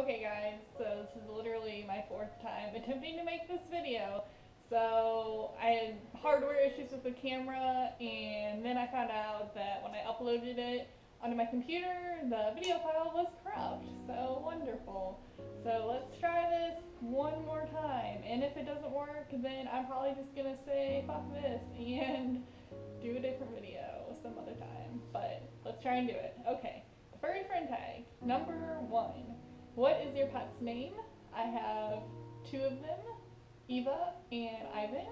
Okay guys, so this is literally my fourth time attempting to make this video. So I had hardware issues with the camera, and then I found out that when I uploaded it onto my computer, the video file was corrupt. So wonderful. So let's try this one more time, and if it doesn't work, then I'm probably just gonna say fuck this and do a different video some other time. But let's try and do it. Okay, furry friend tag number one. What is your pet's name? I have two of them, Eva and Ivan.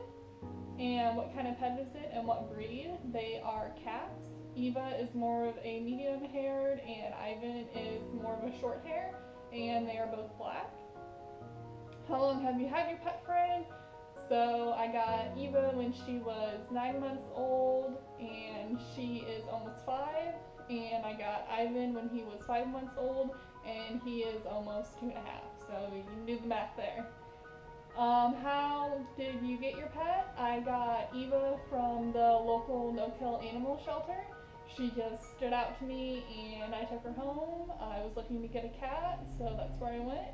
And what kind of pet is it and what breed? They are cats. Eva is more of a medium haired and Ivan is more of a short hair, and they are both black. How long have you had your pet friend? So I got Eva when she was 9 months old and she is almost 5. And I got Ivan when he was 5 months old and he is almost 2.5. So you can do the math there. How did you get your pet? I got Eva from the local no-kill animal shelter. She just stood out to me and I took her home. I was looking to get a cat, so that's where I went.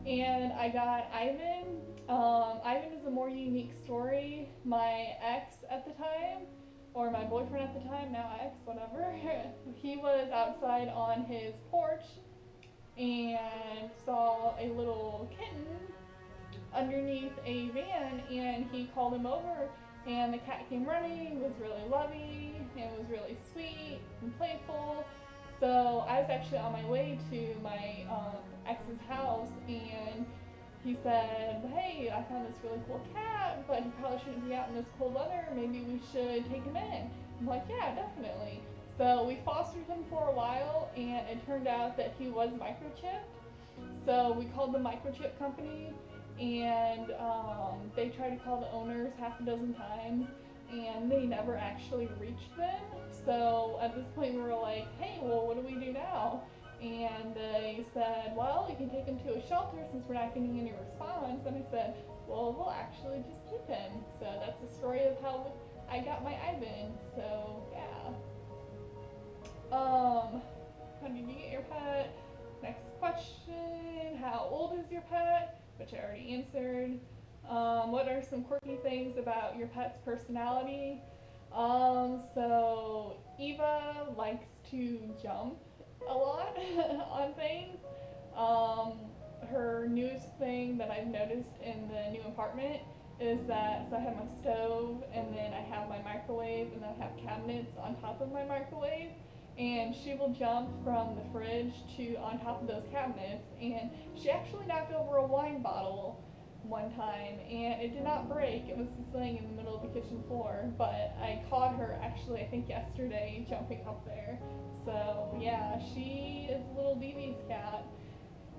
And I got Ivan. Ivan is a more unique story. My ex at the time, or my boyfriend at the time, now ex, whatever, he was outside on his porch and saw a little kitten underneath a van, and he called him over, and the cat came running, was really lovey, and was really sweet and playful. So I was actually on my way to my ex's house, and he said, hey, I found this really cool cat, but he probably shouldn't be out in this cold weather. Maybe we should take him in. I'm like, yeah, definitely. So we fostered him for a while, and it turned out that he was microchipped. So we called the microchip company, and they tried to call the owners half a dozen times, and they never actually reached them. So at this point we were like, hey, well, what do we do now? And they said, well, you can take him to a shelter since we're not getting any response. And I said, well, we'll actually just keep him. So that's the story of how I got my Ivan. So yeah. How did you get your pet? Next question, how old is your pet? Which I already answered. What are some quirky things about your pet's personality? So Eva likes to jump a lot on things. Her newest thing that I've noticed in the new apartment is that, so I have my stove, and then I have my microwave, and then I have cabinets on top of my microwave, and she will jump from the fridge to on top of those cabinets, and she actually knocked over a wine bottle one time, and it did not break. It was just laying in the middle of the kitchen floor, but I caught her actually, I think yesterday, jumping up there. So yeah, she is a little devious cat.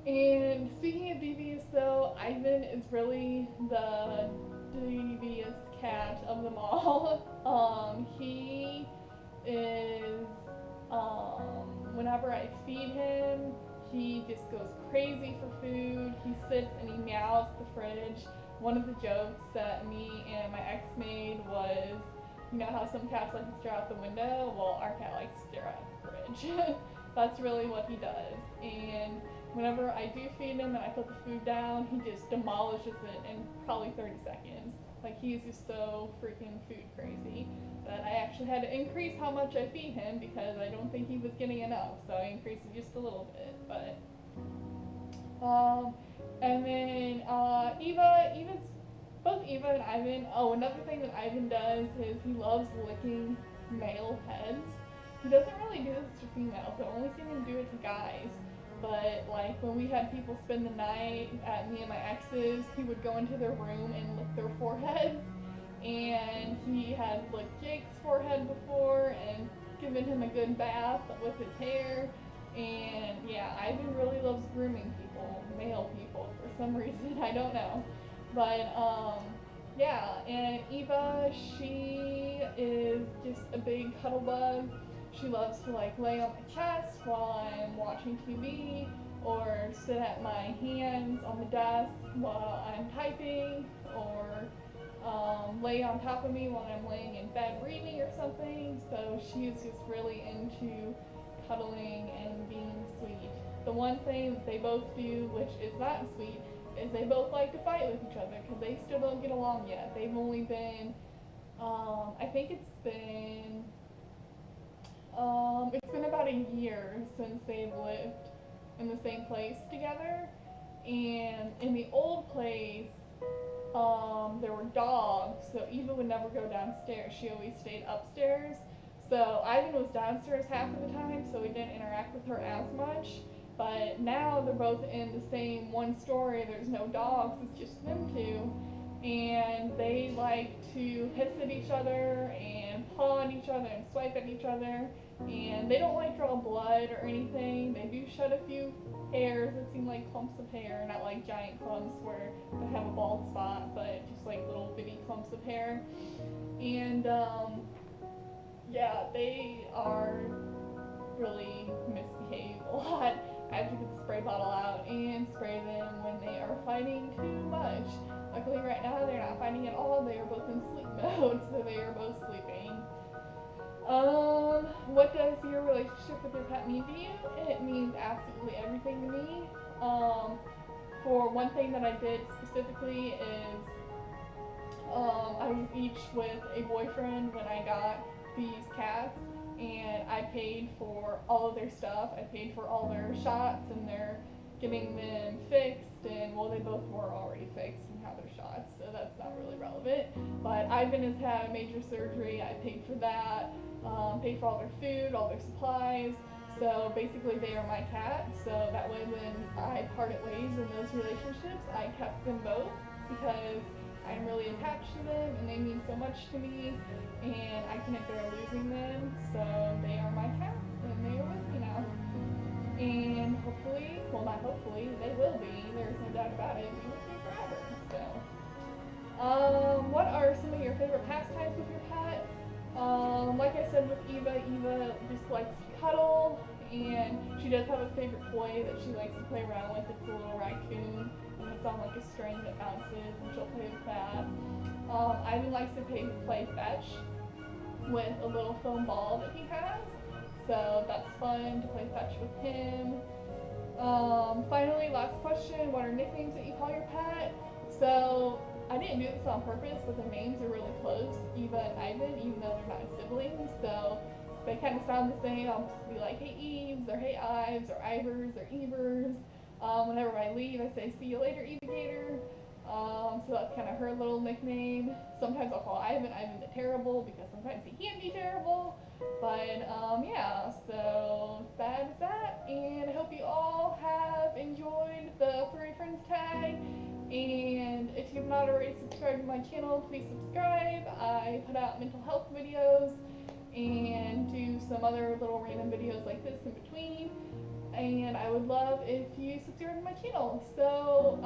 And speaking of devious though, Ivan is really the devious cat of them all. He is, whenever I feed him, he just goes crazy for food. He sits and he meows at the fridge. One of the jokes that me and my ex made was, you know how some cats like to stare out the window? Well, our cat likes to stare out the fridge. That's really what he does. And whenever I do feed him and I put the food down, he just demolishes it in probably 30 seconds. Like, he's just so freaking food crazy that I actually had to increase how much I feed him because I don't think he was getting enough. So I increased it just a little bit. But and then both Eva and Ivan. Oh, another thing that Ivan does is he loves licking male heads. He doesn't really do this to females. I've only seen him do it to guys. But like when we had people spend the night at me and my ex's, he would go into their room and lick their foreheads. And he had licked Jake's forehead before and given him a good bath with his hair. And yeah, Ivan really loves grooming people, male people, for some reason, I don't know. But yeah, and Eva, she is just a big cuddle bug. She loves to like lay on my chest while I'm watching TV, or sit at my hands on the desk while I'm typing, or lay on top of me while I'm laying in bed reading or something. So she is just really into cuddling and being sweet. the one thing that they both do, which is not sweet, is they both like to fight with each other because they still don't get along yet. They've only been, I think it's been about a year since they've lived in the same place together. And in the old place, there were dogs, so Eva would never go downstairs. She always stayed upstairs. So Ivan was downstairs half of the time, so he didn't interact with her as much. But now they're both in the same one story. There's no dogs, it's just them two. And they like to hiss at each other and paw on each other and swipe at each other. And they don't like draw blood or anything. They do shed a few hairs that seem like clumps of hair, not like giant clumps where they have a bald spot, but just like little bitty clumps of hair. And yeah, they are really misbehave a lot. I have to get the spray bottle out and spray them when they are fighting too much. Luckily right now they're not fighting at all. They are both in sleep mode, so they are both sleeping. What does your relationship with your pet mean to you? It means absolutely everything to me. For one thing that I did specifically is I was each with a boyfriend when I got these cats, and I paid for all of their stuff. I paid for all their shots and their getting them fixed, and well, they both were already fixed and have their shots, so that's not really relevant. But Ivan has had a major surgery. I paid for that. Paid for all their food, all their supplies. So basically they are my cat, so that way when I parted ways in those relationships, I kept them both because I'm really attached to them and they mean so much to me, and I can't bear losing them. So they are my cats and they are with me now. And hopefully, well not hopefully, they will be, there's no doubt about it, be with me forever. So what are some of your favorite pastimes with your pet? Like I said with Eva just likes to cuddle, and she does have a favorite toy that she likes to play around with. It's a little raccoon, and it's on like a string that bounces, and she'll play with that. Ivan likes to play fetch with a little foam ball that he has, so that's fun to play fetch with him. Finally, last question, what are nicknames that you call your pet? So I didn't do this on purpose, but the names are really close, Eva and Ivan, even though they're not siblings, so they kind of sound the same. I'll just be like, hey Eves, or hey Ives, or Ivers, or Evers. Whenever I leave, I say, see you later, Eva Gator. So that's kind of her little nickname. Sometimes I'll call Ivan the Terrible, because sometimes he can be terrible. But yeah, so that is that, and I hope you all have enjoyed the Furry Friends Tag. And if you've not already subscribed to my channel, please subscribe. I put out mental health videos and do some other little random videos like this in between. And I would love if you subscribe to my channel. So,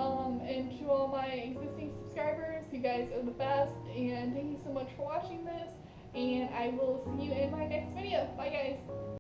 and to all my existing subscribers, you guys are the best, and thank you so much for watching this, and I will see you in my next video. Bye guys!